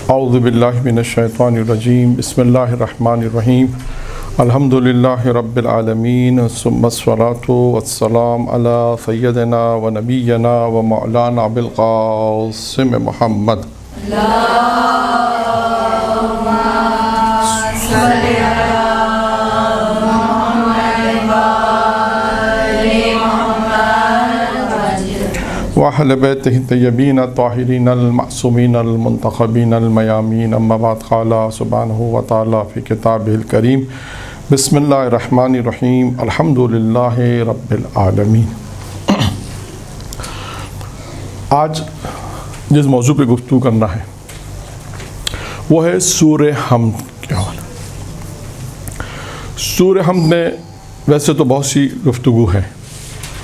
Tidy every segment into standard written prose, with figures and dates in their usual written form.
اعوذ باللہ من الشیطان الرجیم بسم اللہ الرحمن الرحیم الحمد للہ رب العالمین ثم الصلاۃ والسلام علی سیدنا و نبینا و مولانا ابوالقاسم محمد وأهل بيته الطيبين الطاهرين المعصومين المنتخبين الميامين أما بعد قال سبحانه وتعالى في كتابه الكريم بسم الله الرحمن الرحيم الحمد لله رب العالمين. آج جس موضوع پہ گفتگو کرنا ہے وہ ہے سورہ حمد کے حوالے. سورہ حمد میں ویسے تو بہت سی گفتگو ہے،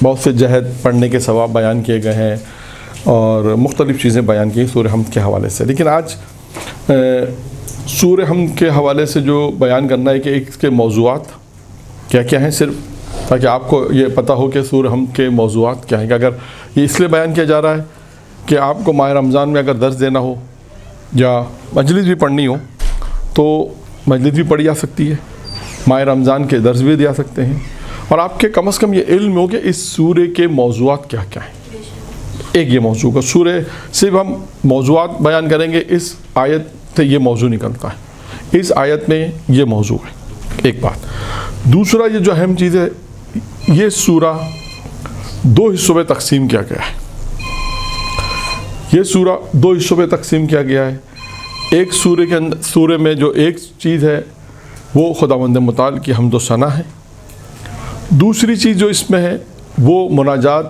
بہت سے جہد پڑھنے کے ثواب بیان کیے گئے ہیں اور مختلف چیزیں بیان کی سورہ حمد کے حوالے سے، لیکن آج سورہ حمد کے حوالے سے جو بیان کرنا ہے کہ اس کے موضوعات کیا کیا ہیں، صرف تاکہ آپ کو یہ پتہ ہو کہ سورہ حمد کے موضوعات کیا ہیں. کہ اگر یہ اس لیے بیان کیا جا رہا ہے کہ آپ کو ماہ رمضان میں اگر درس دینا ہو یا مجلس بھی پڑھنی ہو تو مجلس بھی پڑھی جا سکتی ہے، ماہ رمضان کے درس بھی دیا سکتے ہیں، اور آپ کے کم از کم یہ علم ہو کہ اس سورہ کے موضوعات کیا کیا ہیں. ایک یہ موضوع کا سورہ صرف ہم موضوعات بیان کریں گے، اس آیت سے یہ موضوع نکلتا ہے، اس آیت میں یہ موضوع ہے، ایک بات. دوسرا یہ جو اہم چیز ہے، یہ سورہ دو حصوں میں تقسیم کیا گیا ہے. یہ سورہ دو حصوں میں تقسیم کیا گیا ہے. ایک سورہ میں جو ایک چیز ہے وہ خداوند متعال کی حمد و ثنا ہے. دوسری چیز جو اس میں ہے وہ مناجات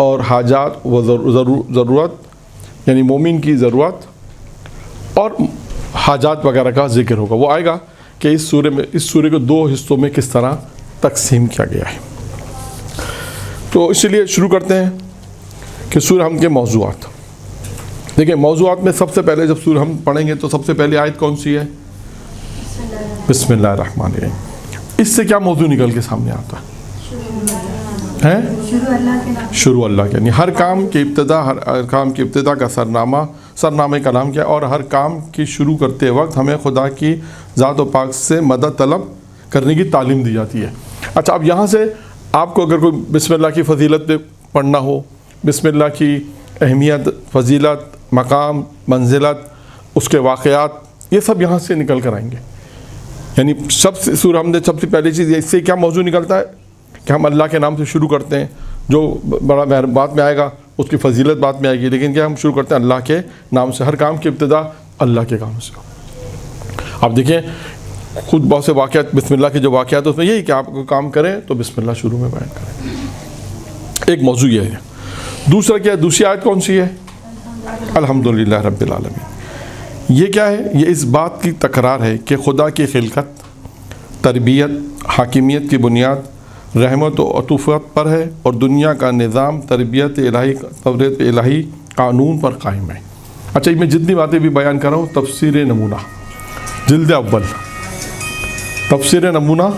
اور حاجات و ضرورت، یعنی مومن کی ضرورت اور حاجات وغیرہ کا ذکر ہوگا. وہ آئے گا کہ اس سورہ کو دو حصوں میں کس طرح تقسیم کیا گیا ہے. تو اسی لیے شروع کرتے ہیں کہ سورہ حمد کے موضوعات. دیکھیں، موضوعات میں سب سے پہلے جب سورہ حمد پڑھیں گے تو سب سے پہلی آیت کون سی ہے؟ بسم اللہ الرحمن الرحیم. اس سے کیا موضوع نکل کے سامنے آتا ہے؟ شروع اللہ کے، یعنی ہر کام کی ابتدا کا سرنامہ کلام کیا، اور ہر کام کی شروع کرتے وقت ہمیں خدا کی ذات و پاک سے مدد طلب کرنے کی تعلیم دی جاتی ہے. اچھا، اب یہاں سے آپ کو اگر کوئی بسم اللہ کی فضیلت پہ پڑھنا ہو، بسم اللہ کی اہمیت، فضیلت، مقام، منزلت، اس کے واقعات، یہ سب یہاں سے نکل کر آئیں گے. یعنی سورہ حمد سب سے پہلی چیز اس سے کیا موضوع نکلتا ہے کہ ہم اللہ کے نام سے شروع کرتے ہیں. جو بڑا بعد میں آئے گا اس کی فضیلت بعد میں آئے گی، لیکن کیا ہم شروع کرتے ہیں اللہ کے نام سے. ہر کام کی ابتدا اللہ کے کام سے. آپ دیکھیں خود بہت سے واقعات بسم اللہ کے جو واقعات اس میں یہی کہ آپ کو کام کریں تو بسم اللہ شروع میں بیان کریں. ایک موضوع یہ ہے. دوسرا کیا ہے؟ دوسری آیت کون سی ہے؟ الحمدللہ رب العالمین. یہ کیا ہے؟ یہ اس بات کی تکرار ہے کہ خدا کی خلقت، تربیت، حاکمیت کی بنیاد رحمت و عطوفت پر ہے، اور دنیا کا نظام تربیت الہی قانون پر قائم ہے. اچھا، میں جتنی باتیں بھی بیان کر رہا ہوں تفسیر نمونہ جلد اول، تفسیر نمونہ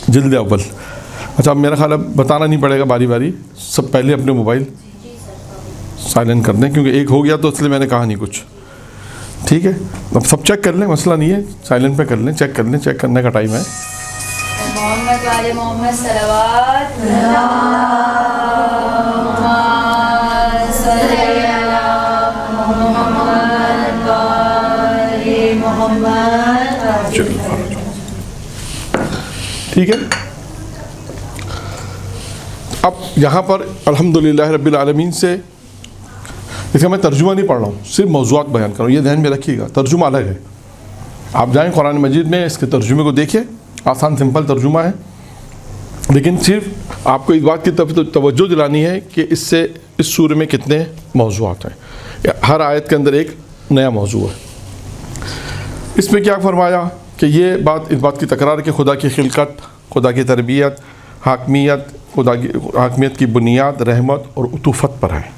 جلد اول. اچھا، میرا خیال ہے بتانا نہیں پڑے گا باری باری، سب پہلے اپنے موبائل سائلنٹ کر دیں، کیونکہ ایک ہو گیا تو اس لیے میں نے کہا نہیں کچھ. ٹھیک ہے، اب سب چیک کر لیں، مسئلہ نہیں ہے، سائلنٹ پہ کر لیں، چیک کر لیں، چیک کرنے کا ٹائم ہے. محمد والے محمد صلوات ٹھیک ہے. اب یہاں پر الحمدللہ رب العالمین سے اس کا میں ترجمہ نہیں پڑھ رہا ہوں، صرف موضوعات بیان کر رہا ہوں. یہ ذہن میں رکھیے گا، ترجمہ الگ ہے. آپ جائیں قرآن مجید میں اس کے ترجمے کو دیکھیں، آسان سمپل ترجمہ ہے، لیکن صرف آپ کو اس بات کی طرف توجہ دلانی ہے کہ اس سورہ میں کتنے موضوعات ہیں. ہر آیت کے اندر ایک نیا موضوع ہے. اس میں کیا فرمایا کہ یہ اس بات کی تکرار کہ خدا کی خلقت، خدا کی تربیت، حاکمیت کی بنیاد رحمت اور عطوفت پر ہے.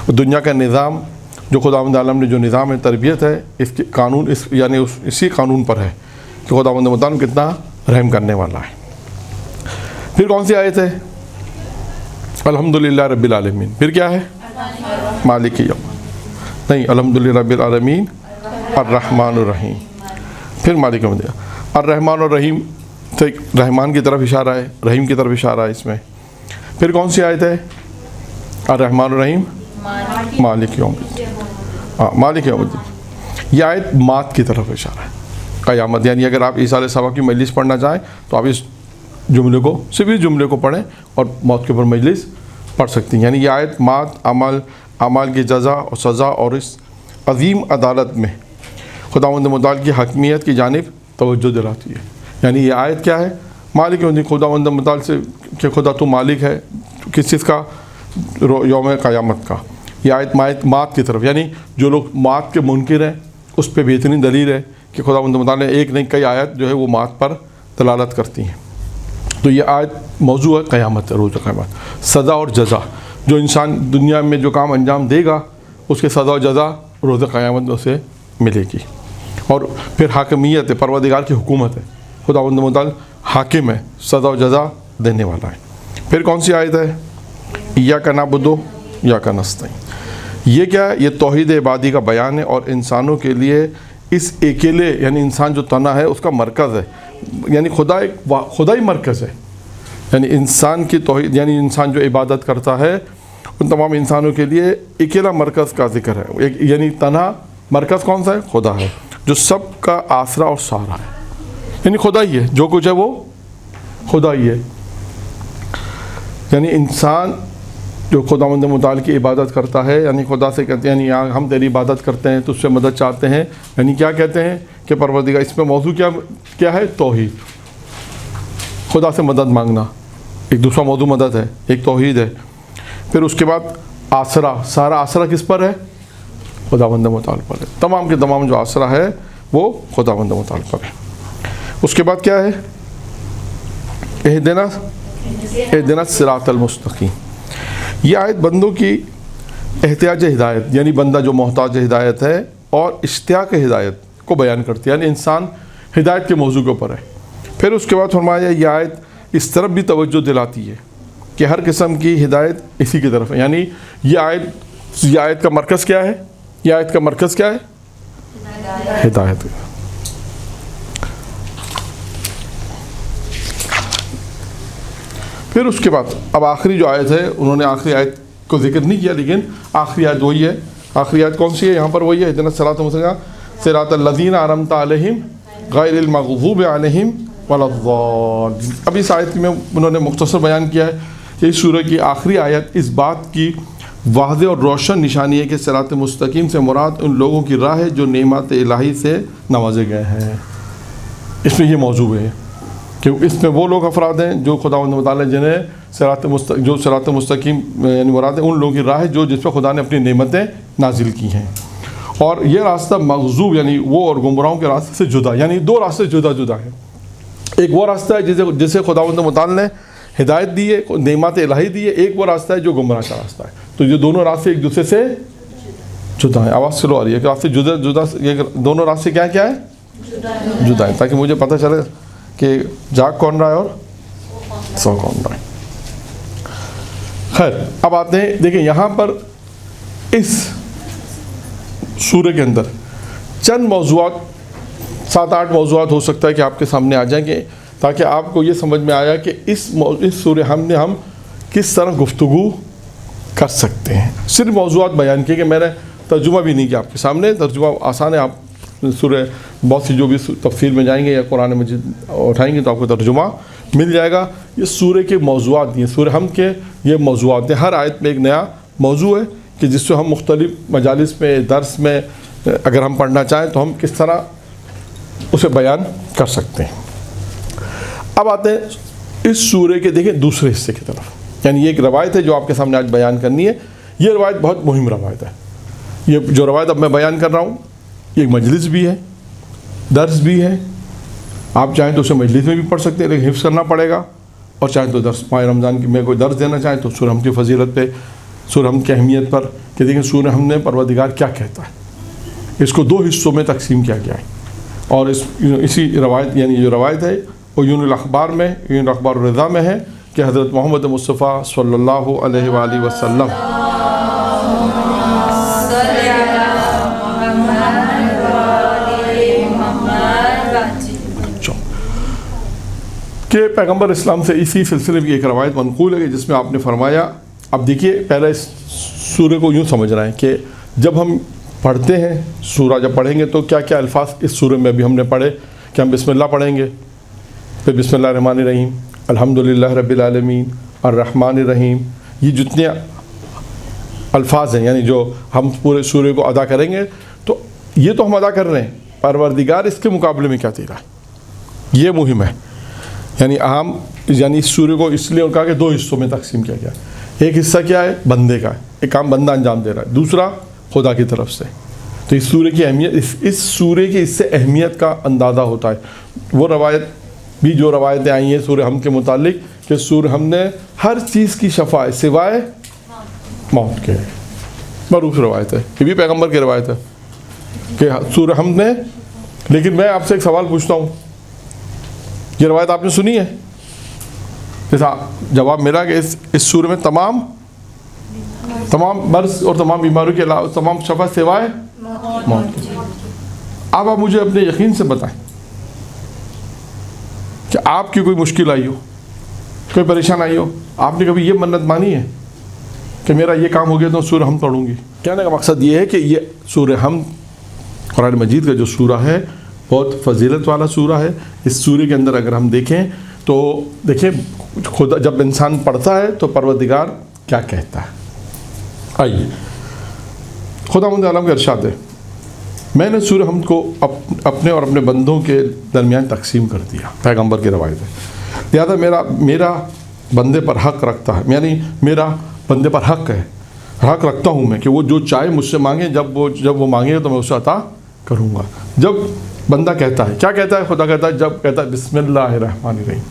دنیا کا نظام جو خداوند عالم نے جو نظام ہے، تربیت ہے، اس کے قانون یعنی اسی قانون پر ہے کہ خداوند متعال کتنا رحم کرنے والا ہے. پھر کون سی آیت ہے؟ الحمدللہ رب العالمین. پھر کیا ہے؟ مالک یوم. نہیں، الحمدللہ رب العالمین الرحمن الرحیم، پھر مالک یوم الدین۔ الرحمن الرحیم تو رحمان کی طرف اشارہ ہے، رحیم کی طرف اشارہ ہے اس میں۔ پھر کون سی آیت ہے؟ الرحمن الرحیم مالک یوم الدین، مالک یوم الدین۔ یہ آیت مات کی طرف اشارہ ہے، قیامت۔ یعنی اگر آپ ایصال ثواب کی مجلس پڑھنا چاہیں تو آپ اس جملے کو، صرف اس جملے کو پڑھیں اور موت کے اوپر مجلس پڑھ سکتی ہیں۔ یعنی یہ آیت مات، اعمال کی جزا اور سزا اور اس عظیم عدالت میں خداوند متعال کی حکمیت کی جانب توجہ دلاتی ہے۔ یعنی یہ آیت کیا ہے؟ مالک یوم الدین، خداوند متعال سے کہ خدا تو مالک ہے کس چیز کا؟ یوم قیامت کا۔ یہ آیت مات کی طرف، یعنی جو لوگ مات کے منکر ہیں اس پہ بہترین دلیل ہے کہ خداوند متعال نے ایک نہیں کئی آیت جو ہے وہ مات پر دلالت کرتی ہیں۔ تو یہ آیت موضوع ہے قیامت، روز قیامت، سزا اور جزا۔ جو انسان دنیا میں جو کام انجام دے گا اس کے سزا و جزا روز قیامت میں اسے ملے گی۔ اور پھر حاکمیت ہے، پروردگار کی حکومت ہے، خداوند متعال حاکم ہے، سزا و جزا دینے والا ہے۔ پھر کون سی آیت ہے؟ ایاک نعبد و ایاک نستعین۔ یہ کیا ہے؟ یہ توحید عبادی کا بیان ہے اور انسانوں کے لیے اس اکیلے، یعنی انسان جو تنہا ہے اس کا مرکز ہے، یعنی خدا ہی مرکز ہے۔ یعنی انسان کی توحید، یعنی انسان جو عبادت کرتا ہے ان تمام انسانوں کے لیے اکیلا مرکز کا ذکر ہے۔ یعنی تنہا مرکز کون سا ہے؟ خدا ہے، جو سب کا آسرا اور سہارا ہے۔ یعنی خدا ہی ہے، جو کچھ ہے وہ خدا ہی ہے۔ یعنی انسان جو خداوند متعال کی عبادت کرتا ہے، یعنی خدا سے کہتے ہیں، یعنی ہم تیری عبادت کرتے ہیں تو اس سے مدد چاہتے ہیں، یعنی کیا کہتے ہیں کہ پروردگار، اس میں موضوع کیا ہے؟ توحید، خدا سے مدد مانگنا۔ ایک دوسرا موضوع مدد ہے، ایک توحید ہے۔ پھر اس کے بعد آسرا، سارا آسرا کس پر ہے؟ خداوند متعال پر ہے۔ تمام کے تمام جو آسرا ہے وہ خداوند متعال پر ہے۔ اس کے بعد کیا ہے؟ اہدنا الصراط المستقیم۔ یہ آیت بندوں کی احتیاج ہدایت، یعنی بندہ جو محتاج ہدایت ہے اور اشتیاق ہدایت کو بیان کرتی ہے، یعنی انسان ہدایت کے موضوع کے اوپر ہے۔ پھر اس کے بعد فرمایا یہ آیت اس طرف بھی توجہ دلاتی ہے کہ ہر قسم کی ہدایت اسی کی طرف ہے۔ یعنی یہ آیت کا مرکز کیا ہے؟ یہ آیت کا مرکز کیا ہے؟ ہدایت۔ پھر اس کے بعد اب آخری جو آیت ہے، انہوں نے آخری آیت کو ذکر نہیں کیا، لیکن آخری آیت وہی ہے۔ آخری آیت کون سی ہے یہاں پر؟ وہی ہے اہدنا الصراط المستقیم صراط الذین انعمت علیہم غیر المغضوب علیہم ولا الضالین۔ اب اس آیت میں انہوں نے مختصر بیان کیا ہے کہ اس سورہ کی آخری آیت اس بات کی واضح اور روشن نشانی ہے کہ صراط مستقیم سے مراد ان لوگوں کی راہ ہے جو نعمت الہی سے نوازے گئے ہیں۔ اس میں یہ موضوع ہے کہ اس میں وہ لوگ افراد ہیں جو خداوند متعال جنہیں صراط مستقیم یعنی مراد ہے ان لوگوں کی راہ ہے جو جس پہ خدا نے اپنی نعمتیں نازل کی ہیں۔ اور یہ راستہ مغضوب یعنی وہ اور گمراہوں کے راستے سے جدا، یعنی دو راستے جدا جدا ہیں۔ ایک وہ راستہ ہے جسے خداوند متعال نے ہدایت دی ہے، نعمت الہی دی ہے، ایک وہ راستہ ہے جو گمراہ کا راستہ ہے۔ تو یہ دونوں راستے ایک دوسرے سے جدا ہیں۔ آواز سلو آ رہی ہے کہ راستے جدا جدا، یہ دونوں راستے کیا ہے؟ جدا ہیں، تاکہ مجھے پتہ چلے کہ جاگ کون رہا ہے اور سو کون رہا ہے۔ خیر، اب آتے ہیں، دیکھیں یہاں پر اس سورہ کے اندر چند موضوعات، 7-8 موضوعات ہو سکتا ہے کہ آپ کے سامنے آ جائیں گے، تاکہ آپ کو یہ سمجھ میں آیا کہ اس سورہ ہم کس طرح گفتگو کر سکتے ہیں۔ صرف موضوعات بیان کیے کہ میں نے ترجمہ بھی نہیں کیا آپ کے سامنے، ترجمہ آسان ہے، آپ سورہ بہت سی جو بھی تفسیر میں جائیں گے یا قرآن مجید اٹھائیں گے تو آپ کو ترجمہ مل جائے گا۔ یہ سورہ کے موضوعات ہیں، سورہ ہم کے یہ موضوعات ہیں۔ ہر آیت میں ایک نیا موضوع ہے کہ جس سے ہم مختلف مجالس میں، درس میں اگر ہم پڑھنا چاہیں تو ہم کس طرح اسے بیان کر سکتے ہیں۔ اب آتے ہیں اس سورہ کے دیکھیں دوسرے حصے کی طرف، یعنی یہ ایک روایت ہے جو آپ کے سامنے آج بیان کرنی ہے۔ یہ روایت بہت مہم روایت ہے۔ یہ جو روایت اب میں بیان کر رہا ہوں یہ ایک مجلس بھی ہے، درس بھی ہے۔ آپ چاہیں تو اسے مجلس میں بھی پڑھ سکتے ہیں لیکن حفظ کرنا پڑے گا، اور چاہیں تو درس ماہ رمضان کی میں کوئی درس دینا چاہیں تو سورہ ہم کی فضیلت پہ، سورہ ہم کی اہمیت پر کہ دیکھیں سورہ ہم نے پروردگار کیا کہتا ہے۔ اس کو 2 حصوں میں تقسیم کیا گیا ہے، اور اسی روایت یعنی جو روایت ہے وہ یون الاخبار میں، یون الاخبار الرضا میں ہے کہ حضرت محمد مصطفیٰ صلی اللہ علیہ وآلہ وسلم کہ پیغمبر اسلام سے اسی سلسلے کی ایک روایت منقول ہے جس میں آپ نے فرمایا، اب دیکھیے پہلے اس سورہ کو یوں سمجھ رہے ہیں کہ جب ہم پڑھتے ہیں سورہ جب پڑھیں گے تو کیا کیا الفاظ اس سورہ میں بھی ہم نے پڑھے کہ ہم بسم اللہ پڑھیں گے، پھر بسم اللہ الرحمن الرحیم، الحمدللہ رب العالمین، الرحمن الرحیم، یہ جتنے الفاظ ہیں یعنی جو ہم پورے سورہ کو ادا کریں گے تو یہ تو ہم ادا کر رہے ہیں، پروردگار اس کے مقابلے میں کیا دے رہا ہے، یہ مہم ہے۔ یعنی عام یعنی اس سورہ کو اس لیے کہا کہ دو حصوں میں تقسیم کیا گیا ہے، ایک حصہ کیا ہے بندے کا ہے، ایک کام بندہ انجام دے رہا ہے، دوسرا خدا کی طرف سے۔ تو اس سورہ کی اہمیت اس سورہ کی اس سے اہمیت کا اندازہ ہوتا ہے۔ وہ روایت بھی جو روایتیں آئی ہیں سورہ حمد کے متعلق کہ سورہ حمد نے ہر چیز کی شفا ہے سوائے موت کے، معروف روایت ہے، یہ بھی پیغمبر کی روایت ہے کہ سورہ حمد نے۔ لیکن میں آپ سے ایک سوال پوچھتا ہوں، یہ روایت آپ نے سنی ہے؟ جیسا جواب میرا کہ اس سورہ میں تمام مرض اور تمام بیماریوں کے علاوہ تمام شفا سوائے موت۔ اب آپ مجھے اپنے یقین سے بتائیں کہ آپ کی کوئی مشکل آئی ہو، کوئی پریشان آئی ہو، آپ نے کبھی یہ منت مانی ہے کہ میرا یہ کام ہو گیا تو سورہ حمد پڑھوں گی؟ کہنے کا مقصد یہ ہے کہ یہ سورہ حمد قرآن مجید کا جو سورہ ہے بہت فضیلت والا سورہ ہے۔ اس سورہ کے اندر اگر ہم دیکھیں تو دیکھیں خدا جب انسان پڑھتا ہے تو پروردگار کیا کہتا ہے۔ آئیے خداوند عالم کا ارشاد ہے، میں نے سورہ حمد کو اپنے اور اپنے بندوں کے درمیان تقسیم کر دیا، پیغمبر کی روایت ہے، لہذا میرا بندے پر حق رکھتا ہے، یعنی میرا بندے پر حق ہے، حق رکھتا ہوں میں کہ وہ جو چاہے مجھ سے مانگے، جب وہ مانگے تو میں اسے عطا کروں گا۔ جب بندہ کہتا ہے، کیا کہتا ہے خدا کہتا ہے، جب کہتا ہے بسم اللہ الرحمن الرحیم،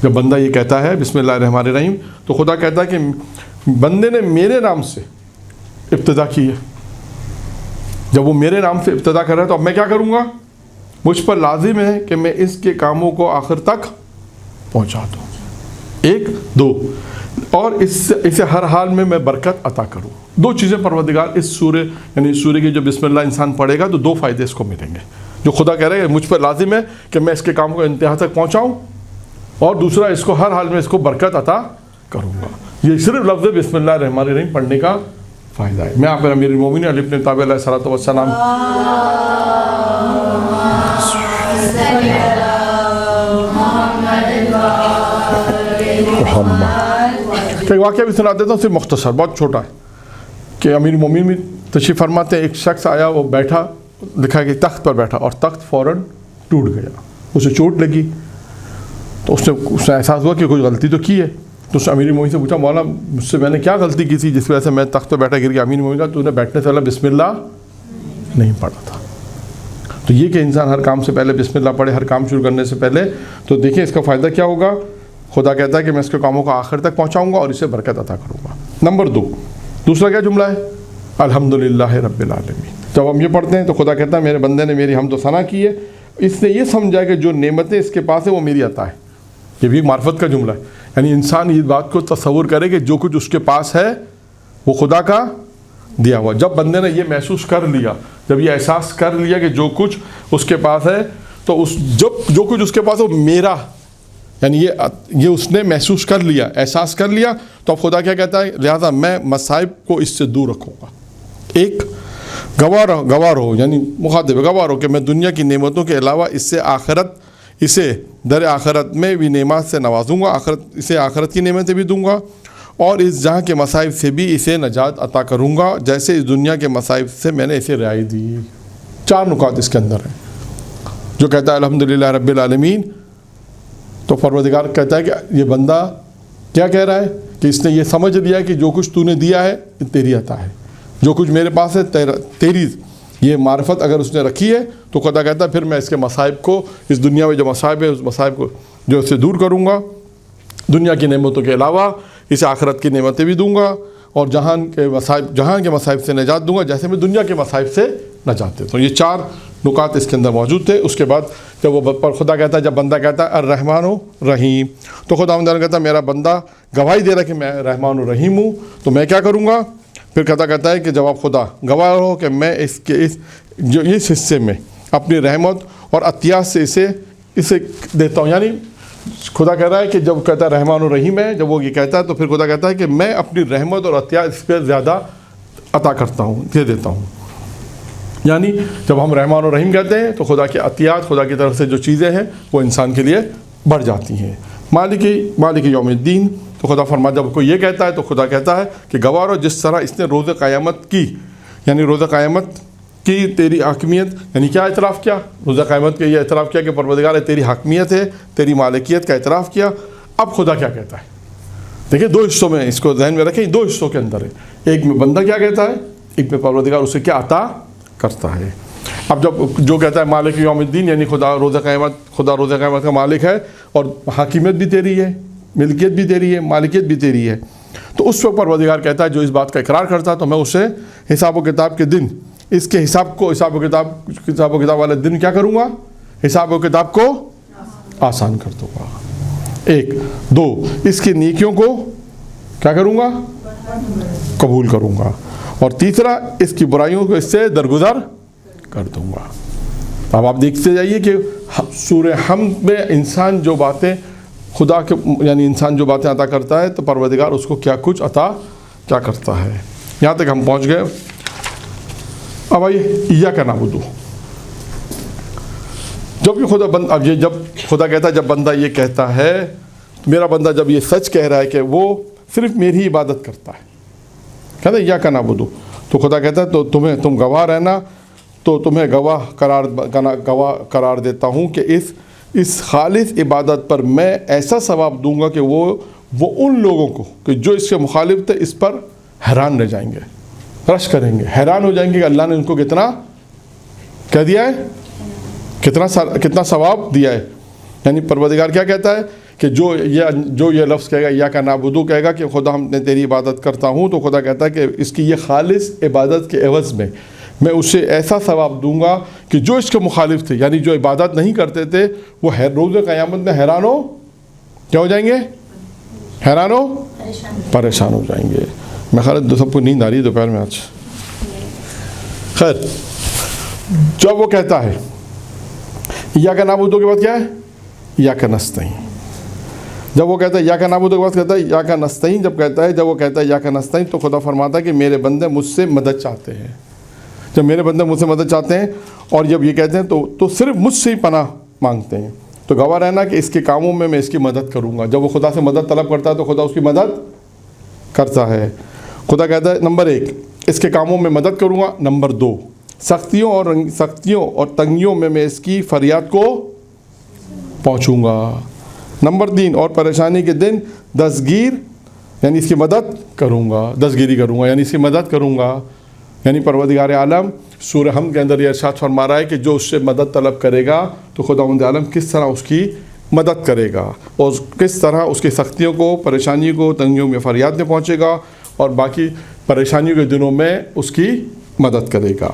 جب بندہ یہ کہتا ہے بسم اللہ الرحمن الرحیم تو خدا کہتا ہے کہ بندے نے میرے نام سے ابتدا کی ہے، جب وہ میرے نام سے ابتدا کر رہا ہے تو اب میں کیا کروں گا، مجھ پر لازم ہے کہ میں اس کے کاموں کو آخر تک پہنچا دوں، ایک دو، اور اسے ہر حال میں برکت عطا کروں۔ دو چیزیں پروردگار اس سورہ یعنی اس سورہ کی جو بسم اللہ انسان پڑھے گا تو دو فائدے اس کو ملیں گے، جو خدا کہہ رہے ہیں مجھ پر لازم ہے کہ میں اس کے کام کو انتہا تک پہنچاؤں، اور دوسرا اس کو ہر حال میں اس کو برکت عطا کروں گا۔ یہ صرف لفظ بسم اللہ الرحمن الرحیم پڑھنے کا فائدہ ہے۔ میں آپ پر امیر المومنین علی بن طالب علیہ الصلوۃ والسلام ایک واقعہ بھی سنا دیتا ہوں، صرف مختصر، بہت چھوٹا ہے کہ امیر المومنین بھی تشریف فرماتے ہیں، ایک شخص آیا، وہ بیٹھا، لکھا کہ تخت پر بیٹھا اور تخت فوراً ٹوٹ گیا، اسے چوٹ لگی تو اس نے احساس ہوا کہ کوئی غلطی تو کی ہے، تو اس نے امیر المومنین سے پوچھا، مولا مجھ سے میں نے کیا غلطی کی تھی جس وجہ سے میں تخت پہ بیٹھا گر گیا؟ امیر المومنین کہا تو نے بیٹھنے سے پہلے بسم اللہ نہیں پڑھا تھا۔ تو یہ کہ انسان ہر کام سے پہلے بسم اللہ پڑھے، ہر کام شروع کرنے سے پہلے، تو دیکھیں اس کا فائدہ کیا ہوگا۔ خدا کہتا ہے کہ میں اس کے کاموں کو آخر تک پہنچاؤں گا اور اسے برکت عطا کروں گا۔ نمبر دو، دوسرا کیا جملہ ہے، الحمدللہ رب العالمین۔ جب ہم یہ پڑھتے ہیں تو خدا کہتا ہے میرے بندے نے میری حمد و ثنا کی ہے، اس نے یہ سمجھا کہ جو نعمتیں اس کے پاس ہیں وہ میری عطا ہے۔ یہ بھی معرفت کا جملہ ہے، یعنی انسان اس بات کو تصور کرے کہ جو کچھ اس کے پاس ہے وہ خدا کا دیا ہوا۔ جب بندے نے یہ محسوس کر لیا، جب یہ احساس کر لیا کہ جو کچھ اس کے پاس ہے تو جو کچھ اس کے پاس ہے وہ میرا، یعنی یہ اس نے محسوس کر لیا، احساس کر لیا، تو اب خدا کیا کہتا ہے، لہٰذا میں مصائب کو اس سے دور رکھوں گا۔ ایک گوار ہو یعنی مخاطب گوار ہو کہ میں دنیا کی نعمتوں کے علاوہ اسے در آخرت میں بھی نعمت سے نوازوں گا، اسے آخرت کی نعمتیں بھی دوں گا، اور اس جہاں کے مصائب سے بھی اسے نجات عطا کروں گا جیسے اس دنیا کے مصائب سے میں نے اسے رہائی دی۔ چار نکات اس کے اندر ہیں۔ جو کہتا ہے الحمدللہ رب العالمین، تو پروردگار کہتا ہے کہ یہ بندہ کیا کہہ رہا ہے کہ اس نے یہ سمجھ لیا کہ جو کچھ تو نے دیا ہے یہ تیری عطا ہے، جو کچھ میرے پاس ہے تیری یہ معرفت اگر اس نے رکھی ہے تو خدا کہتا ہے پھر میں اس کے مصائب کو، اس دنیا میں جو مصائب ہے اس مصائب کو جو اس سے دور کروں گا، دنیا کی نعمتوں کے علاوہ اسے آخرت کی نعمتیں بھی دوں گا، اور جہان کے مصائب سے نجات دوں گا جیسے میں دنیا کے مصائب سے نجات دیتا ہوں۔ یہ چار نکات اس کے اندر موجود تھے۔ اس کے بعد جب وہ خدا کہتا ہے، جب بندہ کہتا ہے الرحمن الرحیم، تو خدا کہتا ہے میرا بندہ گواہی دے رہا ہے کہ میں رحمان الرحیم ہوں، تو میں کیا کروں گا؟ پھر کہتا ہے کہ جواب خدا گواہ ہو کہ میں اس حصے میں اپنی رحمت اور عطیات سے اسے دیتا ہوں. یعنی خدا کہہ رہا ہے کہ جب کہتا ہے رحمان و رحیم ہے، جب وہ یہ کہتا ہے تو پھر خدا کہتا ہے کہ میں اپنی رحمت اور عطیات اس پہ زیادہ عطا کرتا ہوں، دے دیتا ہوں. یعنی جب ہم رحمان و رحیم کہتے ہیں تو خدا کے عطیات، خدا کی طرف سے جو چیزیں ہیں وہ انسان کے لیے بڑھ جاتی ہیں. مالک یوم الدین، تو خدا فرما جب کوئی یہ کہتا ہے تو خدا کہتا ہے کہ گوارو جس طرح اس نے روز قیامت کی، یعنی روز قیامت کی تیری حاکمیت، یعنی کیا اعتراف کیا؟ روز قیامت کے یہ اعتراف کیا کہ پروردگار ہے تیری حاکمیت ہے، تیری مالکیت کا اعتراف کیا. اب خدا کیا کہتا ہے؟ دیکھیں دو حصوں میں اس کو ذہن میں رکھیں، دو حصوں کے اندر ہے. ایک میں بندہ کیا کہتا ہے، ایک میں پروردگار اسے کیا عطا کرتا ہے. اب جب جو کہتا ہے مالک یوم الدین، یعنی خدا روز قیامت کا مالک ہے اور حاکمیت بھی تیری ہے، ملکیت بھی تیری ہے، مالکیت بھی تیری ہے، تو اس وقت پروردگار کہتا ہے جو اس بات کا اقرار کرتا ہے تو میں اسے حساب و کتاب کے دن، اس کے حساب و کتاب والے دن کیا کروں گا؟ حساب و کتاب کو آسان کر دوں گا. ایک. دو، اس کی نیکیوں کو کیا کروں گا؟ قبول کروں گا. اور تیسرا، اس کی برائیوں کو اس سے درگزر کر دوں گا. اب آپ دیکھتے جائیے کہ سورہ حمد میں انسان جو باتیں خدا کے، یعنی انسان جو باتیں عطا کرتا ہے تو پروردگار اس کو کیا کچھ عطا کیا کرتا ہے. یہاں تک ہم پہنچ گئے. اب آئیے ایاک نعبد. جب خدا کہتا ہے، جب بندہ یہ کہتا ہے، میرا بندہ جب یہ سچ کہہ رہا ہے کہ وہ صرف میری عبادت کرتا ہے، کہتا ہے ایاک نعبد، تو خدا کہتا ہے تو تم گواہ رہنا، تو تمہیں گواہ قرار دیتا ہوں کہ اس خالص عبادت پر میں ایسا ثواب دوں گا کہ وہ ان لوگوں کو کہ جو اس کے مخالف تھے اس پر حیران رہ جائیں گے، رش کریں گے، حیران ہو جائیں گے کہ اللہ نے ان کو کتنا کہہ دیا ہے، کتنا ثواب دیا ہے. یعنی پروردگار کیا کہتا ہے کہ جو یہ لفظ کہے گا ایاک نعبد کہے گا کہ خدا ہم نے تیری عبادت کرتا ہوں، تو خدا کہتا ہے کہ اس کی یہ خالص عبادت کے عوض میں اسے ایسا ثواب دوں گا کہ جو اس کے مخالف تھے، یعنی جو عبادت نہیں کرتے تھے، وہ روز قیامت میں حیران ہو کیا ہو جائیں گے؟ حیران ہو پریشان ہو جائیں گے. میں خیال سب کو نیند آ رہی ہے دوپہر میں آج. خیر، جب وہ کہتا ہے ایاک نعبد کے بعد کیا ہے؟ ایاک نستعین. جب وہ کہتا ہے ایاک نعبد کے بعد کہتا ہے ایاک نستعین. جب وہ کہتا ہے ایاک نستعین تو خدا فرماتا ہے کہ میرے بندے مجھ سے مدد چاہتے ہیں. جب میرے بندے مجھ سے مدد چاہتے ہیں اور جب یہ کہتے ہیں تو صرف مجھ سے ہی پناہ مانگتے ہیں، تو گواہ رہنا کہ اس کے کاموں میں اس کی مدد کروں گا. جب وہ خدا سے مدد طلب کرتا ہے تو خدا اس کی مدد کرتا ہے. خدا کہتا ہے نمبر 1 اس کے کاموں میں مدد کروں گا. نمبر 2 سختیوں اور تنگیوں میں اس کی فریاد کو پہنچوں گا. نمبر 3 اور پریشانی کے دن دستگیر، یعنی اس کی مدد کروں گا، دستگیری کروں گا، یعنی اس کی مدد کروں گا. یعنی پروردگار عالم سورہ حمد کے اندر یہ ارشاد فرما رہا ہے کہ جو اس سے مدد طلب کرے گا تو خداوند عالم کس طرح اس کی مدد کرے گا اور کس طرح اس کی سختیوں کو، پریشانیوں کو، تنگیوں میں فریاد میں پہنچے گا اور باقی پریشانیوں کے دنوں میں اس کی مدد کرے گا.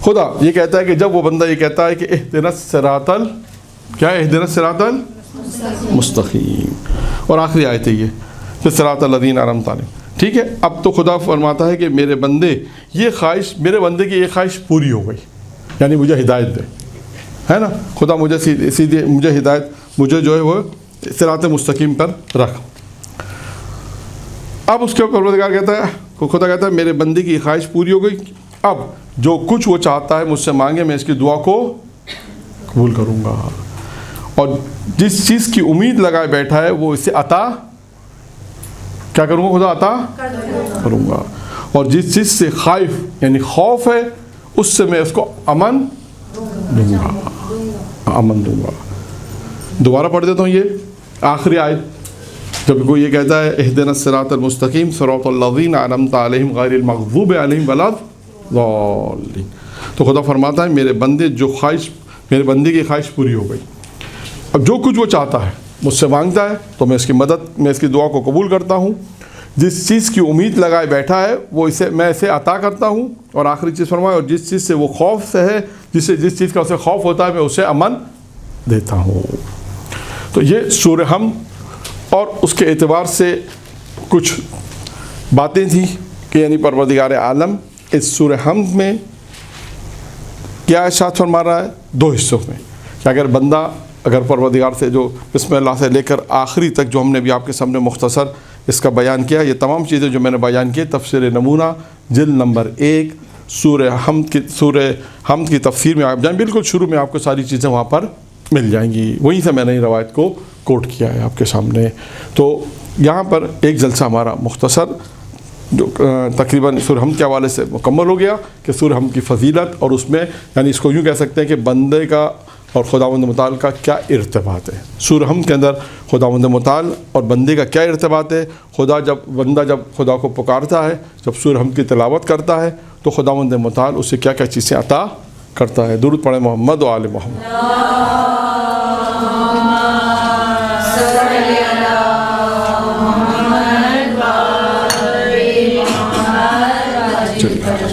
خدا یہ کہتا ہے کہ جب وہ بندہ یہ کہتا ہے کہ اہدنا الصراط الصراط المستقیم، اور آخری آیت ہے یہ صراط الذین انعمت علیہم. ٹھیک ہے، اب تو خدا فرماتا ہے کہ میرے بندے کی یہ خواہش پوری ہو گئی، یعنی مجھے ہدایت دے، ہے نا. خدا مجھے سیدھے مجھے ہدایت، مجھے جو ہے وہ صراط مستقیم پر رکھ. اب اس کے پروردگار کہتا ہے، خدا کہتا ہے میرے بندے کی خواہش پوری ہو گئی، اب جو کچھ وہ چاہتا ہے مجھ سے مانگے، میں اس کی دعا کو قبول کروں گا، اور جس چیز کی امید لگائے بیٹھا ہے وہ اسے عطا کیا کروں گا؟ خدا عطا کروں گا. اور جس چیز سے خائف یعنی خوف ہے اس سے میں اس کو امن دوں گا. دوبارہ پڑھ دیتا ہوں یہ آخری آیت. جب کوئی یہ کہتا ہے اہدنا الصراط المستقیم صراط الذین انعمت علیہم غیر المغضوب علیہم ولا الضالین، تو خدا فرماتا ہے میرے بندے کی خواہش پوری ہو گئی. اب جو کچھ وہ چاہتا ہے مجھ سے مانگتا ہے تو میں اس کی مدد، میں اس کی دعا کو قبول کرتا ہوں. جس چیز کی امید لگائے بیٹھا ہے وہ میں اسے عطا کرتا ہوں. اور آخری چیز فرمایا، اور جس چیز سے وہ خوف سے ہے، جس چیز کا اسے خوف ہوتا ہے میں اسے امن دیتا ہوں. تو یہ سورہ حمد اور اس کے اعتبار سے کچھ باتیں تھیں کہ یعنی پروردگار عالم اس سورہ حمد میں کیا ارشاد فرما رہا ہے؟ 2 حصوں میں. کہ اگر بندہ اگر پروردگار سے جو بسم اللہ سے لے کر آخری تک جو ہم نے بھی آپ کے سامنے مختصر اس کا بیان کیا، یہ تمام چیزیں جو میں نے بیان کی تفسیر نمونہ جلد نمبر 1 سورہ حمد کی تفسیر میں آپ جائیں، بالکل شروع میں آپ کو ساری چیزیں وہاں پر مل جائیں گی، وہیں سے میں نے روایت کو کوٹ کیا ہے آپ کے سامنے۔ تو یہاں پر ایک جلسہ ہمارا مختصر جو تقریباً سورہ حمد کے حوالے سے مکمل ہو گیا کہ سورہ حمد کی فضیلت، اور اس میں یعنی اس کو یوں کہہ سکتے ہیں کہ بندے کا اور خداوند متعال کا کیا ارتباط ہے۔ سورہ حمد کے اندر خداوند متعال اور بندے کا کیا ارتباط ہے، بندہ جب خدا کو پکارتا ہے، جب سورہ حمد کی تلاوت کرتا ہے تو خداوند متعال اسے کیا کیا چیزیں عطا کرتا ہے۔ درود پڑھیں محمد و آل محمد۔ چلیے